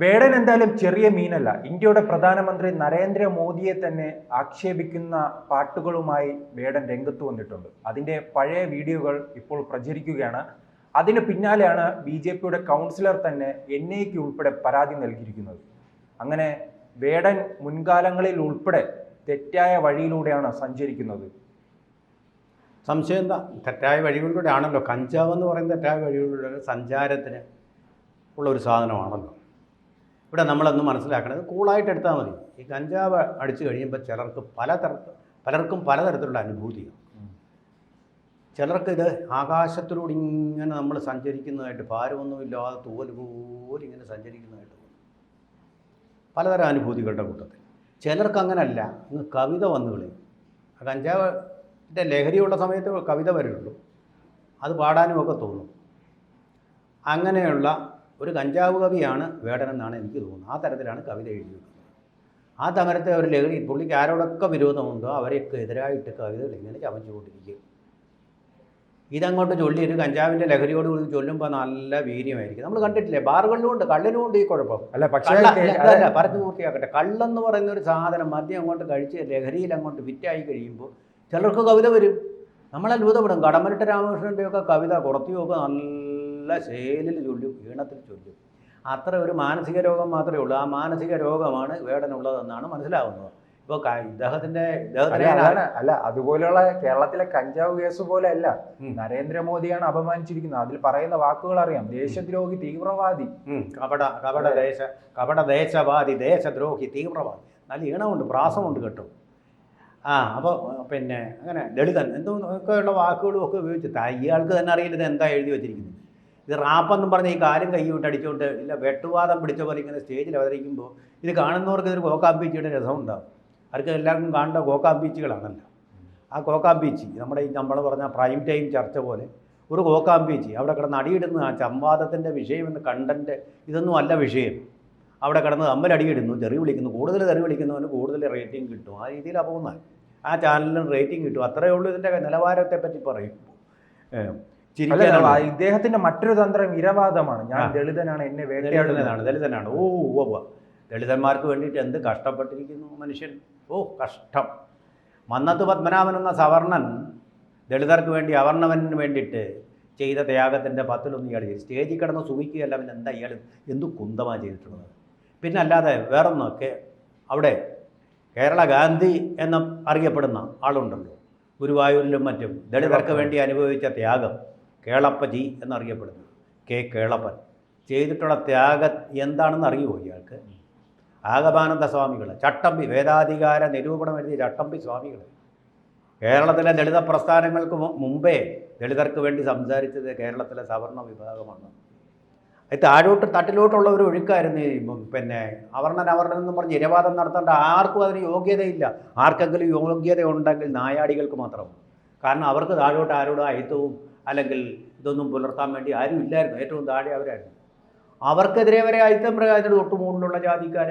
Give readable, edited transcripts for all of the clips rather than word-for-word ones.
വേടൻ എന്തായാലും ചെറിയ മീനല്ല. ഇന്ത്യയുടെ പ്രധാനമന്ത്രി നരേന്ദ്രമോദിയെ തന്നെ ആക്ഷേപിക്കുന്ന പാട്ടുകളുമായി വേടൻ രംഗത്ത് വന്നിട്ടുണ്ട്. അതിൻ്റെ പഴയ വീഡിയോകൾ ഇപ്പോൾ പ്രചരിക്കുകയാണ്. അതിന് പിന്നാലെയാണ് BJPയുടെ കൗൺസിലർ തന്നെ NIAക്ക് ഉൾപ്പെടെ പരാതി നൽകിയിരിക്കുന്നത്. അങ്ങനെ വേടൻ മുൻകാലങ്ങളിൽ ഉൾപ്പെടെ തെറ്റായ വഴിയിലൂടെയാണ് സഞ്ചരിക്കുന്നത്. സംശയം എന്താ? തെറ്റായ വഴികളിലൂടെ ആണല്ലോ. കഞ്ചാവ് എന്ന് പറയുന്ന തെറ്റായ വഴികളിലൂടെ സഞ്ചാരത്തിന് ഉള്ള ഒരു സാധനമാണല്ലോ. ഇവിടെ നമ്മളൊന്ന് മനസ്സിലാക്കണത് കൂളായിട്ട് എടുത്താൽ മതി. ഈ കഞ്ചാവ് അടിച്ചു കഴിയുമ്പോൾ പലർക്കും പലതരത്തിലുള്ള അനുഭൂതിയാണ്. ചിലർക്ക് ഇത് ആകാശത്തിലൂടെ ഇങ്ങനെ നമ്മൾ സഞ്ചരിക്കുന്നതായിട്ട്, ഭാരമൊന്നുമില്ലാതെ തൂവൽ പോലെ ഇങ്ങനെ സഞ്ചരിക്കുന്നതായിട്ട് തോന്നും. പലതരം അനുഭൂതികളുടെ കൂട്ടത്തിൽ ചിലർക്ക് അങ്ങനല്ല, ഇന്ന് കവിത വന്നു കളയും. ആ കഞ്ചാവിൻ്റെ ലഹരിയുള്ള സമയത്ത് കവിത വരുള്ളൂ, അത് പാടാനുമൊക്കെ തോന്നും. അങ്ങനെയുള്ള ഒരു കഞ്ചാവ് കവിയാണ് വേടനെന്നാണ് എനിക്ക് തോന്നുന്നത്. ആ തരത്തിലാണ് കവിത എഴുതിയത്. ആ തരത്തെ ഒരു ലഹരി, പുള്ളിക്ക് ആരോടൊക്കെ വിരോധമുണ്ടോ അവരെയൊക്കെ എതിരായിട്ട് കവിതകൾ ഇങ്ങനെ ചമച്ചുകൊണ്ടിരിക്കും. ഇതങ്ങോട്ട് ചൊല്ലി ഒരു കഞ്ചാവിൻ്റെ ലഹരിയോട് കൂടി ചൊല്ലുമ്പോൾ നല്ല വീര്യമായിരിക്കും. നമ്മൾ കണ്ടിട്ടില്ലേ, ബാറുകളിലുമുണ്ട്, കള്ളിനുമുണ്ട് ഈ കുഴപ്പം. പറഞ്ഞു പൂർത്തിയാക്കട്ടെ. കള്ളെന്ന് പറയുന്ന ഒരു സാധനം മദ്യം അങ്ങോട്ട് കഴിച്ച് ലഹരിയിൽ അങ്ങോട്ട് ഫിറ്റായി കഴിയുമ്പോൾ ചിലർക്ക് കവിത വരും. നമ്മൾ അത്ഭുതപ്പെടും. കടമ്മനിട്ട രാമകൃഷ്ണൻ്റെയൊക്കെ കവിത കുറത്തിയൊക്കെ നല്ല ശേലിൽ ചൊല്ലും, ഈണത്തിൽ ചൊല്ലും. അത്ര ഒരു മാനസിക രോഗം മാത്രമേ ഉള്ളൂ. ആ മാനസിക രോഗമാണ് വേടനുള്ളതെന്നാണ് മനസ്സിലാവുന്നത്. ഇപ്പോൾ ഇദ്ദേഹത്തിൻ്റെ അല്ല, അതുപോലെയുള്ള കേരളത്തിലെ കഞ്ചാവ് കേസ് പോലെ അല്ല. നരേന്ദ്രമോദിയാണ് അപമാനിച്ചിരിക്കുന്നത്. അതിൽ പറയുന്ന വാക്കുകൾ അറിയാം: ദേശദ്രോഹി, തീവ്രവാദി, കപട ദേശവാദി, ദേശദ്രോഹി, തീവ്രവാദി. നല്ല ഈണമുണ്ട്, പ്രാസമുണ്ട് കേട്ടോ. അപ്പോൾ പിന്നെ അങ്ങനെ ദളിതൻ എന്തൊക്കെയുള്ള വാക്കുകളും ഒക്കെ ഉപയോഗിച്ച് ഇയാൾക്ക് തന്നെ അറിയില്ല എന്താ എഴുതി വെച്ചിരിക്കുന്നത്. ഇത് റാപ്പെന്നും പറഞ്ഞ് ഈ കാലും കൈ വിട്ട് അടിച്ചുകൊണ്ട് ഇല്ല വെട്ടുവാദം പിടിച്ച പോലെ ഇങ്ങനെ സ്റ്റേജിൽ അവതരിക്കുമ്പോൾ ഇത് കാണുന്നവർക്ക് ഇതൊരു കോക്കാമ്പീച്ചിയുടെ രസമുണ്ടാകും. അവർക്ക് എല്ലാവർക്കും കാണേണ്ട കോക്കാമ്പീച്ചികളാണല്ലോ. ആ കോക്കാമ്പീച്ചി നമ്മൾ പറഞ്ഞ പ്രൈം ടൈം ചർച്ച പോലെ ഒരു കോക്കാമ്പീച്ചി അവിടെ കിടന്ന് അടിയിടുന്ന ആ സംവാദത്തിൻ്റെ വിഷയമെന്ന് കണ്ടൻറ്റ് ഇതൊന്നും അല്ല വിഷയം. അവിടെ കിടന്ന് അടിയിടുന്നു, തെറി വിളിക്കുന്നു. കൂടുതൽ തെറി വിളിക്കുന്നവന് കൂടുതൽ റേറ്റിംഗ് കിട്ടും. ആ രീതിയിലാണ് പോകുന്നത്. ആ ചാനലിന് റേറ്റിംഗ് കിട്ടും. അത്രയേ ഉള്ളൂ. ഇതിൻ്റെ നിലവാരത്തെ പറ്റി പറയുമ്പോൾ ഇദ്ദേഹത്തിൻ്റെ മറ്റൊരു തന്ത്രം ഇരവാദമാണ്. ഞാൻ ദളിതനാണ്, എന്നെ വേട്ടയാടുന്നതാണ്. ദളിതനാണ്. ദളിതന്മാർക്ക് വേണ്ടിയിട്ട് എന്ത് കഷ്ടപ്പെട്ടിരിക്കുന്നു മനുഷ്യൻ. കഷ്ടം. മന്നത്ത് പത്മനാഭൻ എന്ന സവർണൻ ദളിതർക്ക് വേണ്ടി അവർണവന് വേണ്ടിയിട്ട് ചെയ്ത ത്യാഗത്തിൻ്റെ 10-1 ഇയാൾ ചെയ്തു. സ്റ്റേജിൽ കിടന്ന് സുഖിക്കുകയല്ല, പിന്നെ എന്താ ഇയാൾ എന്തു കുന്തമാണ് ചെയ്തിട്ടുള്ളത്. പിന്നെ അല്ലാതെ വേറൊന്നൊക്കെ അവിടെ കേരള ഗാന്ധി എന്ന് അറിയപ്പെടുന്ന ആളുണ്ടല്ലോ, ഗുരുവായൂരിലും മറ്റും ദളിതർക്ക് വേണ്ടി അനുഭവിച്ച ത്യാഗം, കേളപ്പജി എന്നറിയപ്പെടുന്നു, കേളപ്പൻ ചെയ്തിട്ടുള്ള ത്യാഗം എന്താണെന്ന് അറിയുമോ ഇയാൾക്ക്? ആഗമാനന്ദ സ്വാമികൾ, ചട്ടമ്പി, വേദാധികാര നിരൂപണം എഴുതിയ ചട്ടമ്പി സ്വാമികൾ കേരളത്തിലെ ദളിത പ്രസ്ഥാനങ്ങൾക്ക് മുമ്പേ ദളിതർക്ക് വേണ്ടി സംസാരിച്ചത് കേരളത്തിലെ സവർണ വിഭാഗമാണ്. തട്ടിലോട്ടുള്ള ഒരു ഒഴുക്കായിരുന്നു. പിന്നെ അവർണൻ എന്ന് പറഞ്ഞ് ഇരവാദം നടത്തേണ്ട ആർക്കും അതിന് യോഗ്യതയില്ല. ആർക്കെങ്കിലും യോഗ്യത ഉണ്ടെങ്കിൽ നായാടികൾക്ക് മാത്രമാണ്. കാരണം അവർക്ക് താഴോട്ട് ആരോടും അയിത്തവും അല്ലെങ്കിൽ ഇതൊന്നും പുലർത്താൻ വേണ്ടി ആരും ഇല്ലായിരുന്നു. ഏറ്റവും താഴെ അവരായിരുന്നു. അവർക്കെതിരെ വരെ അയിത്തം പ്രകാരത്തിന് തൊട്ട് മുകളിലുള്ള ജാതിക്കാർ,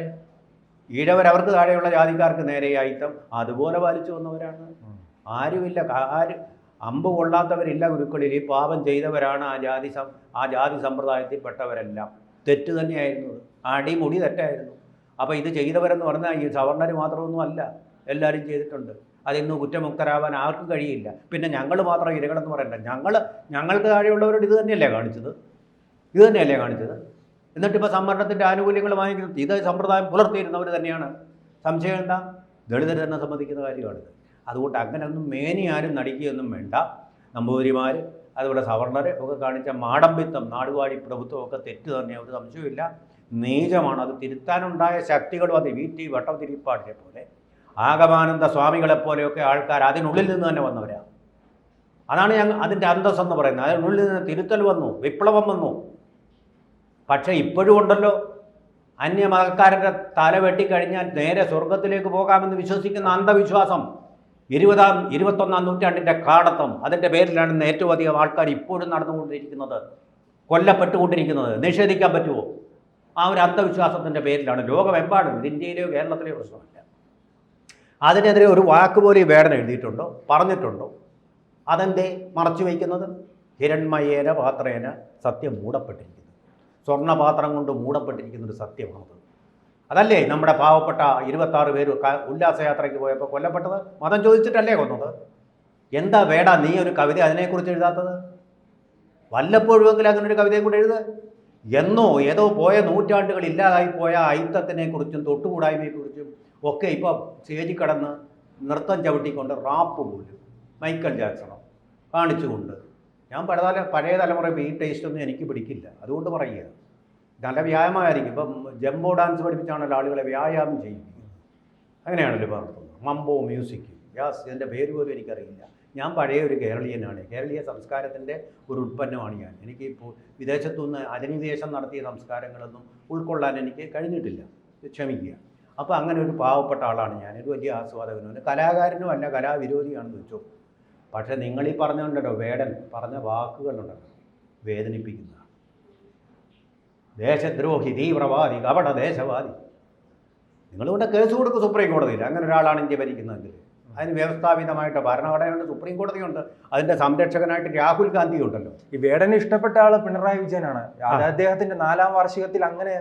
അവർക്ക് താഴെയുള്ള ജാതിക്കാർക്ക് നേരെ അയിത്തം അതുപോലെ പാലിച്ചു വന്നവരാണ്. ആരുമില്ല, അമ്പ് കൊള്ളാത്തവരില്ല ഗുരുക്കളിൽ. ഈ പാപം ചെയ്തവരാണ് ആ ജാതി സമ്പ്രദായത്തിൽപ്പെട്ടവരെല്ലാം. തെറ്റ് തന്നെയായിരുന്നു, അടിമുടി തെറ്റായിരുന്നു. അപ്പോൾ ഇത് ചെയ്തവരെന്ന് പറഞ്ഞാൽ ഈ സവർണർ മാത്രമൊന്നും അല്ല, എല്ലാവരും ചെയ്തിട്ടുണ്ട്. അതിന്ന് കുറ്റമുക്തരാവാൻ ആർക്കും കഴിയില്ല. പിന്നെ ഞങ്ങൾ മാത്രം ഇരകളെന്ന് പറയണ്ട. ഞങ്ങൾക്ക് താഴെയുള്ളവരോട് ഇത് തന്നെയല്ലേ കാണിച്ചത്. എന്നിട്ടിപ്പോൾ സംവരണത്തിൻ്റെ ആനുകൂല്യങ്ങൾ വാങ്ങിക്കുന്നത് ഇത് സമ്പ്രദായം പുലർത്തിയിരുന്നവർ തന്നെയാണ്. സംശയം എന്താ? ദളിതർ തന്നെ സമ്മതിക്കുന്ന കാര്യമാണിത്. അതുകൊണ്ട് അങ്ങനെയൊന്നും മേനി ആരും നടിക്കുകയൊന്നും വേണ്ട. നമ്പൂതിരിമാർ അതുപോലെ സവർണർ ഒക്കെ കാണിച്ച മാടമ്പിത്തം, നാടുവാഴി പ്രഭുത്വം ഒക്കെ തെറ്റ് തന്നെയാണ്, ഒരു സംശയമില്ല. നീചമാണ്. അത് തിരുത്താനുണ്ടായ ശക്തികളും അത് VT വട്ടത്തിരിപ്പാടിനെ പോലെ ആഗമാനന്ദ സ്വാമികളെപ്പോലെയൊക്കെ ആൾക്കാർ അതിനുള്ളിൽ നിന്ന് തന്നെ വന്നവരാണ്. അതാണ് അതിൻ്റെ അന്തസ്സെന്ന് പറയുന്നത്. അതിനുള്ളിൽ നിന്ന് തിരുത്തൽ വന്നു, വിപ്ലവം വന്നു. പക്ഷേ ഇപ്പോഴും ഉണ്ടല്ലോ അന്യമതക്കാരുടെ തല വെട്ടിക്കഴിഞ്ഞാൽ നേരെ സ്വർഗത്തിലേക്ക് പോകാമെന്ന് വിശ്വസിക്കുന്ന അന്ധവിശ്വാസം. 21-ാം നൂറ്റാണ്ടിൻ്റെ കാടത്തം. അതിൻ്റെ പേരിലാണ് ഏറ്റവും അധികം ആൾക്കാർ ഇപ്പോഴും നടന്നുകൊണ്ടിരിക്കുന്നത്, കൊല്ലപ്പെട്ടുകൊണ്ടിരിക്കുന്നത്. നിഷേധിക്കാൻ പറ്റുമോ? ആ ഒരു അന്ധവിശ്വാസത്തിൻ്റെ പേരിലാണ് ലോകമെമ്പാടും. ഇത് ഇന്ത്യയിലെയോ കേരളത്തിലെയോ പ്രശ്നമല്ല. അതിനെതിരെ ഒരു വാക്ക് പോലും വേടൻ എഴുതിയിട്ടുണ്ടോ, പറഞ്ഞിട്ടുണ്ടോ? അതെന്തേ മറച്ചു വയ്ക്കുന്നത്? ഹിരൺമയേന പാത്രേന സത്യം മൂടപ്പെട്ടിരിക്കുന്നു. സ്വർണ്ണപാത്രം കൊണ്ട് മൂടപ്പെട്ടിരിക്കുന്നൊരു സത്യമാണത്. അതല്ലേ നമ്മുടെ പാവപ്പെട്ട 26 പേര് ഉല്ലാസയാത്രയ്ക്ക് പോയപ്പോൾ കൊല്ലപ്പെട്ടത്? മതം ചോദിച്ചിട്ടല്ലേ കൊന്നത്? എന്താ വേടാ നീ ഒരു കവിത അതിനെക്കുറിച്ച് എഴുതാത്തത്? വല്ലപ്പോഴുമെങ്കിലും അങ്ങനെ ഒരു കവിതയും കൂടെ എഴുതുക. എന്നോ ഏതോ പോയ നൂറ്റാണ്ടുകൾ ഇല്ലാതായി പോയ അയിത്തത്തിനെക്കുറിച്ചും തൊട്ടുകൂടായ്മയെക്കുറിച്ചും ഒക്കെ ഇപ്പോൾ സ്റ്റേജിൽ കടന്ന് നൃത്തം ചവിട്ടിക്കൊണ്ട് റാപ്പ് പോലും മൈക്കൽ ജാക്സണോ കാണിച്ചുകൊണ്ട്, ഞാൻ പഴയ തലമുറ ഈ ടേസ്റ്റൊന്നും എനിക്ക് പിടിക്കില്ല. അതുകൊണ്ട് പറയുക, നല്ല വ്യായാമമായിരിക്കും. ഇപ്പം ജംബോ ഡാൻസ് പഠിപ്പിച്ചാണല്ലോ ആളുകളെ വ്യായാമം ചെയ്യിപ്പിക്കുന്നത്. അങ്ങനെയാണല്ലോ പറഞ്ഞത്. മംബോ മ്യൂസിക്, യാസ്, ഇതിൻ്റെ പേര് പോലും എനിക്കറിയില്ല. ഞാൻ പഴയ ഒരു കേരളീയനാണ്. കേരളീയ സംസ്കാരത്തിൻ്റെ ഒരു ഉൽപ്പന്നമാണ് ഞാൻ. എനിക്കിപ്പോൾ വിദേശത്തുനിന്ന് അധിനിവേശം നടത്തിയ സംസ്കാരങ്ങളൊന്നും ഉൾക്കൊള്ളാൻ എനിക്ക് കഴിഞ്ഞിട്ടില്ല, ക്ഷമിക്കുക. അപ്പോൾ അങ്ങനെ ഒരു പാവപ്പെട്ട ആളാണ് ഞാൻ. ഒരു വലിയ ആസ്വാദകനും കലാകാരനും അല്ല, കലാവിരോധിയാണെന്ന് വെച്ചോ. പക്ഷേ നിങ്ങളീ പറഞ്ഞുകൊണ്ടല്ലോ, വേടൻ പറഞ്ഞ വാക്കുകളുണ്ടല്ലോ, വേദനിപ്പിക്കുന്നതാണ്. ദേശദ്രോഹി, തീവ്രവാദി, കപട ദേശവാദി. നിങ്ങളിവിടെ കേസ് കൊടുക്കും സുപ്രീം കോടതിയിൽ. അങ്ങനെ ഒരാളാണ് ഇന്ത്യ ഭരിക്കുന്നതെങ്കിൽ അതിന് വ്യവസ്ഥാപിതമായിട്ട് ഭരണഘടനയുണ്ട്, സുപ്രീം കോടതിയുണ്ട്, അതിൻ്റെ സംരക്ഷകനായിട്ട് രാഹുൽ ഗാന്ധി ഉണ്ടല്ലോ. ഈ വേടന് ഇഷ്ടപ്പെട്ട ആള് പിണറായി വിജയനാണ്. അദ്ദേഹത്തിന്റെ 4ാം വാർഷികത്തിൽ അങ്ങനെ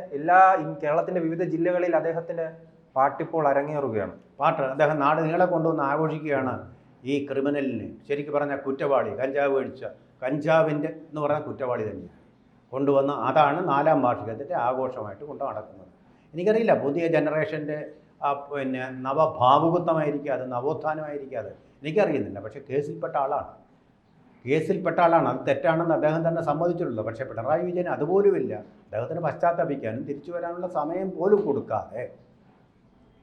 കേരളത്തിന്റെ വിവിധ ജില്ലകളിൽ അദ്ദേഹത്തിന്റെ പാട്ടിപ്പോൾ അരങ്ങേറുകയാണ്. പാട്ട് അദ്ദേഹം നാട് നീളെ കൊണ്ടുവന്ന് ആഘോഷിക്കുകയാണ്. ഈ ക്രിമിനലിനെ, ശരിക്കും പറഞ്ഞാൽ കുറ്റവാളി, കഞ്ചാവ് കഴിച്ച കഞ്ചാവിൻ്റെ എന്ന് പറഞ്ഞാൽ കുറ്റവാളി തന്നെയാണ് കൊണ്ടുവന്ന്, അതാണ് 4ാം വാർഷികത്തിൻ്റെ ആഘോഷമായിട്ട് കൊണ്ടു നടക്കുന്നത്. എനിക്കറിയില്ല, പുതിയ ജനറേഷൻ്റെ പിന്നെ നവഭാവുകത്വമായിരിക്കും അത്, നവോത്ഥാനമായിരിക്കും അത്, എനിക്കറിയുന്നില്ല. പക്ഷേ കേസിൽപ്പെട്ട ആളാണ്. അത് തെറ്റാണെന്ന് അദ്ദേഹം തന്നെ സമ്മതിച്ചിട്ടുള്ളൂ. പക്ഷേ പിണറായി വിജയൻ അതുപോലുമില്ല. അദ്ദേഹത്തിന് പശ്ചാത്തപിക്കാനും തിരിച്ചു വരാനുള്ള സമയം പോലും കൊടുക്കാതെ,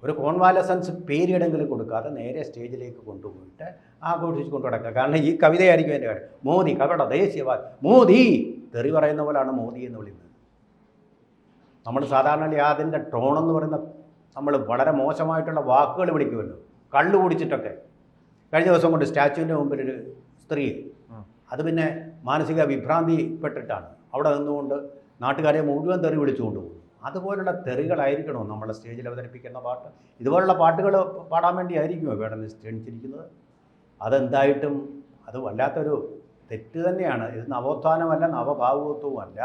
ഒരു കോൺവാലസൻസ് പീരിയഡെങ്കിലും കൊടുക്കാതെ നേരെ സ്റ്റേജിലേക്ക് കൊണ്ടുപോയിട്ട് ആഘോഷിച്ച് കൊണ്ടു നടക്കുക. കാരണം ഈ കവിതയായിരിക്കും എൻ്റെ കാര്യം. മോദി കപട ദേശീയവാദി, മോദി തെറി പറയുന്ന പോലാണ് മോദി എന്ന് വിളിക്കുന്നത്. നമ്മൾ സാധാരണ അതിൻ്റെ ടോണെന്ന് പറയുന്ന, നമ്മൾ വളരെ മോശമായിട്ടുള്ള വാക്കുകൾ വിളിക്കുമല്ലോ, കള്ളു കുടിച്ചിട്ടൊക്കെ. കഴിഞ്ഞ ദിവസം കൊണ്ട് സ്റ്റാച്യുവിൻ്റെ മുമ്പിലൊരു സ്ത്രീ, അത് പിന്നെ മാനസിക വിഭ്രാന്തിപ്പെട്ടിട്ടാണ് അവിടെ നിന്നുകൊണ്ട് നാട്ടുകാരെ മുഴുവൻ തെറി വിളിച്ചുകൊണ്ട് പോകും. അതുപോലുള്ള തെറികളായിരിക്കണോ നമ്മളെ സ്റ്റേജിൽ അവതരിപ്പിക്കുന്ന പാട്ട്? ഇതുപോലുള്ള പാട്ടുകൾ പാടാൻ വേണ്ടി ആയിരിക്കുമോ വേടനെ ക്ഷണിച്ചിരിക്കുന്നത്? അതെന്തായിട്ടും അത് വല്ലാത്തൊരു തെറ്റ് തന്നെയാണ്. ഇത് നവോത്ഥാനമല്ല, നവഭാവുകത്വവുമല്ല.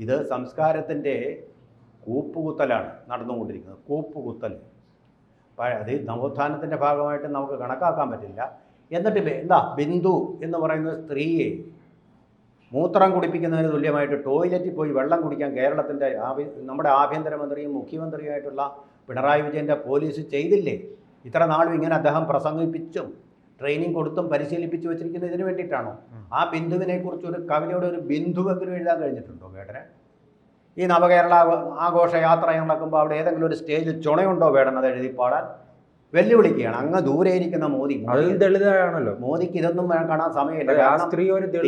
ഇത് സംസ്കാരത്തിൻ്റെ കൂപ്പുകുത്തലാണ് നടന്നുകൊണ്ടിരിക്കുന്നത്. കൂപ്പുകുത്തൽ അത് നവോത്ഥാനത്തിൻ്റെ ഭാഗമായിട്ട് നമുക്ക് കണക്കാക്കാൻ പറ്റില്ല. എന്നിട്ട് എന്താ ബിന്ദു എന്ന് പറയുന്ന സ്ത്രീയെ മൂത്രം കുടിപ്പിക്കുന്നതിന് തുല്യമായിട്ട് ടോയ്ലറ്റിൽ പോയി വെള്ളം കുടിക്കാൻ കേരളത്തിൻ്റെ നമ്മുടെ ആഭ്യന്തരമന്ത്രിയും മുഖ്യമന്ത്രിയുമായിട്ടുള്ള പിണറായി വിജയൻ്റെ പോലീസ് ചെയ്തില്ലേ? ഇത്ര നാളും ഇങ്ങനെ അദ്ദേഹം പ്രസംഗിപ്പിച്ചും ട്രെയിനിങ് കൊടുത്തും പരിശീലിപ്പിച്ചു വെച്ചിരിക്കുന്നത് ഇതിന് വേണ്ടിയിട്ടാണോ? ആ ബിന്ദുവിനെക്കുറിച്ച് ഒരു കവിതയുടെ ഒരു ബിന്ദുവെങ്കിലും എഴുതാൻ കഴിഞ്ഞിട്ടുണ്ടോ വേടനെ? ഈ നവകേരള ആഘോഷ യാത്ര നടക്കുമ്പോൾ അവിടെ ഏതെങ്കിലും ഒരു സ്റ്റേജിൽ ചുണയുണ്ടോ വേടൻ അത് എഴുതി പാടാൻ? വെല്ലുവിളിക്കുകയാണ്. അങ്ങ് ദൂരെ ഇരിക്കുന്ന മോദി. ദളിതയാണല്ലോ. മോദിക്ക് ഇതൊന്നും കാണാൻ സമയമില്ല. കാരണം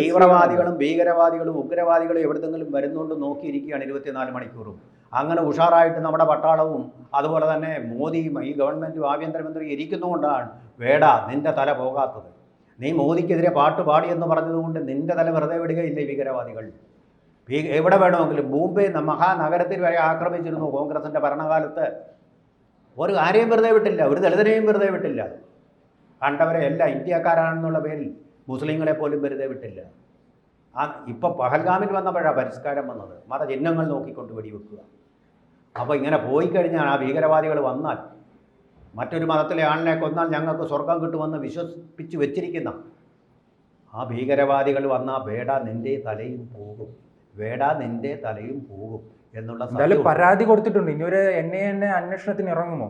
തീവ്രവാദികളും ഭീകരവാദികളും ഉഗ്രവാദികളും എവിടെന്നെങ്കിലും വരുന്നുകൊണ്ട് നോക്കിയിരിക്കുകയാണ് 24 മണിക്കൂറും. അങ്ങനെ ഉഷാറായിട്ട് നമ്മുടെ പട്ടാളവും അതുപോലെ തന്നെ മോദിയും ഈ ഗവൺമെൻറ്റും ആഭ്യന്തരമന്ത്രി ഇരിക്കുന്നതുകൊണ്ടാണ് വേടാ നിൻ്റെ തല പോകാത്തത്. നീ മോദിക്കെതിരെ പാട്ട് പാടിയെന്ന് പറഞ്ഞതുകൊണ്ട് നിൻ്റെ തല വെറുതെ വിടുകയില്ലേ ഭീകരവാദികൾ? എവിടെ വേണമെങ്കിലും ബോംബെ മഹാനഗരത്തിൽ വരെ ആക്രമിച്ചിരുന്നു കോൺഗ്രസിൻ്റെ ഭരണകാലത്ത്. ഒരു ആരെയും വെറുതെ വിട്ടില്ല, ഒരു ദളിതനെയും വെറുതെ വിട്ടില്ല. കണ്ടവരെ എല്ലാം ഇന്ത്യക്കാരാണെന്നുള്ള പേരിൽ മുസ്ലിങ്ങളെ പോലും വെറുതെ വിട്ടില്ല. ഇപ്പോൾ പഹൽഗാമിൽ വന്നപ്പോഴാണ് പരിഷ്കാരം വന്നത്. മതചിഹ്നങ്ങൾ നോക്കിക്കൊണ്ട് വെടിവെക്കുക. അപ്പോൾ ഇങ്ങനെ പോയി കഴിഞ്ഞാൽ ആ ഭീകരവാദികൾ വന്നാൽ, മറ്റൊരു മതത്തിലെ ആളിനെ കൊന്നാൽ ഞങ്ങൾക്ക് സ്വർഗം കിട്ടുമെന്ന് വിശ്വസിപ്പിച്ച് വെച്ചിരിക്കുന്ന ആ ഭീകരവാദികൾ വന്നാൽ വേടാ നിൻ്റെ തലയും പോകും, വേടാ നിൻ്റെ തലയും പോകും എന്നുള്ള പരാതി കൊടുത്തിട്ടുണ്ട്. ഇനി ഒരു എന്നെ അന്വേഷണത്തിന് ഇറങ്ങുമോ?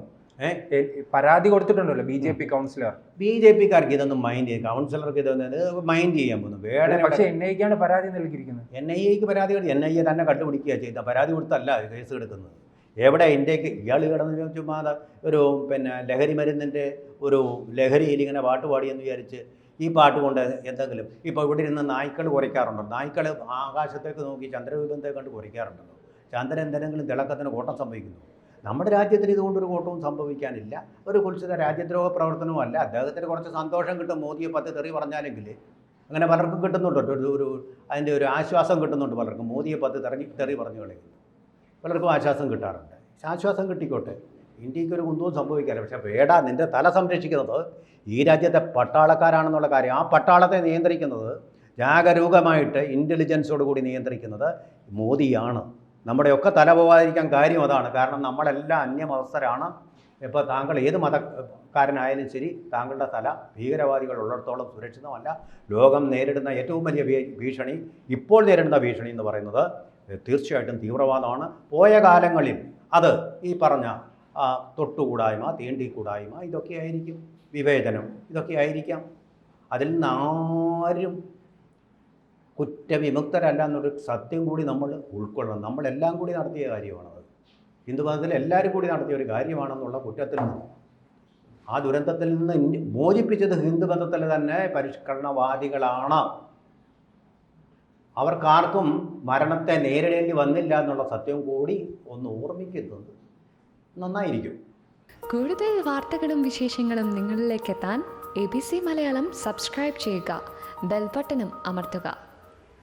പരാതി കൊടുത്തിട്ടുണ്ടല്ലോ BJP കൗൺസിലർ. BJPക്കാർക്ക് ഇതൊന്നും മൈൻഡ് ചെയ്യും, കൗൺസിലർക്ക് ഇതൊന്നും മൈൻഡ് ചെയ്യാൻ പോകുന്നു വേടനെ. പക്ഷേ NIAക്കാണ് പരാതി നൽകിയിരിക്കുന്നത്. NIAക്ക് പരാതി NIA തന്നെ കണ്ടുപിടിക്കുക ചെയ്ത, പരാതി കൊടുത്തല്ല കേസ് എടുക്കുന്നത്. എവിടെ ഇന്ത്യക്ക് ഇയാൾ കിടന്ന് ചുമ്മാ ഒരു ലഹരി മരുന്നിൻ്റെ ഒരു ലഹരിയിൽ ഇങ്ങനെ പാട്ട് പാടിയെന്ന് വിചാരിച്ച് ഈ പാട്ട് കൊണ്ട് എന്തെങ്കിലും ഇപ്പോൾ ഇവിടെ ഇരുന്ന് നായ്ക്കൾ കുറയ്ക്കാറുണ്ടോ? നായ്ക്കൾ ആകാശത്തേക്ക് നോക്കി ചന്ദ്രബിംബത്തെ കണ്ട് കുറയ്ക്കാറുണ്ടല്ലോ. ചന്ദ്രൻ എന്തെങ്കിലും തിളക്കത്തിന് കോട്ടം സംഭവിക്കുന്നു. നമ്മുടെ രാജ്യത്തിന് ഇതുകൊണ്ടൊരു കോട്ടവും സംഭവിക്കാനില്ല. ഒരു കുൽസിത രാജ്യദ്രോഹ പ്രവർത്തനവും അല്ല. അദ്ദേഹത്തിന് കുറച്ച് സന്തോഷം കിട്ടും മോദിയെ 10 തെറി പറഞ്ഞാലെങ്കിൽ. അങ്ങനെ പലർക്കും കിട്ടുന്നുണ്ട്, അതിൻ്റെ ഒരു ആശ്വാസം കിട്ടുന്നുണ്ട് പലർക്കും. മോദിയെ 10 തെറി പറഞ്ഞു കളയുന്നു പലർക്കും ആശ്വാസം കിട്ടാറുണ്ട്. ആശ്വാസം കിട്ടിക്കോട്ടെ, ഇന്ത്യക്ക് ഒരു കുന്തവും സംഭവിക്കാറില്ല. പക്ഷേ വേടാ നിൻ്റെ തല സംരക്ഷിക്കുന്നത് ഈ രാജ്യത്തെ പട്ടാളക്കാരാണെന്നുള്ള കാര്യം. ആ പട്ടാളത്തെ നിയന്ത്രിക്കുന്നത് ജാഗരൂകമായിട്ട് ഇൻ്റലിജൻസോടുകൂടി നിയന്ത്രിക്കുന്നത് മോദിയാണ്. നമ്മുടെയൊക്കെ തല പോകാതിരിക്കാൻ കാര്യം അതാണ്. കാരണം നമ്മളെല്ലാം അന്യമതസ്ഥരാണ്. ഇപ്പോൾ താങ്കൾ ഏത് മതക്കാരനായാലും ശരി, താങ്കളുടെ തല ഭീകരവാദികൾ ഉള്ളിടത്തോളം സുരക്ഷിതമല്ല. ലോകം നേരിടുന്ന ഏറ്റവും വലിയ ഭീഷണി, ഇപ്പോൾ നേരിടുന്ന ഭീഷണി എന്ന് പറയുന്നത് തീർച്ചയായിട്ടും തീവ്രവാദമാണ്. പോയ കാലങ്ങളിൽ അത് ഈ പറഞ്ഞ തൊട്ടുകൂടായ്മ, തീണ്ടിക്കൂടായ്മ, ഇതൊക്കെ ആയിരിക്കും, വിവേചനം, ഇതൊക്കെ ആയിരിക്കാം. അതിൽ നിന്ന് ആരും കുറ്റവിമുക്തരല്ല എന്നൊരു സത്യം കൂടി നമ്മൾ ഉൾക്കൊള്ളണം. നമ്മളെല്ലാം കൂടി നടത്തിയ കാര്യമാണത്. ഹിന്ദുമതത്തിൽ എല്ലാവരും കൂടി നടത്തിയ ഒരു കാര്യമാണെന്നുള്ള കുറ്റത്തിൽ നിന്ന്, ആ ദുരന്തത്തിൽ നിന്ന് മോചിപ്പിച്ചത് ഹിന്ദുമതത്തിൽ തന്നെ പരിഷ്കരണവാദികളാണ്. അവർക്കാർക്കും മരണത്തെ നേരിടേണ്ടി വന്നില്ല എന്നുള്ള സത്യം കൂടി ഒന്ന് ഓർമ്മിക്കുന്നത് നന്നായിരിക്കും. കൂടുതൽ വാർത്തകളും വിശേഷങ്ങളും നിങ്ങളിലേക്ക് എത്താൻ ABC മലയാളം സബ്സ്ക്രൈബ് ചെയ്യുക, ബെൽ ബട്ടണും അമർത്തുക.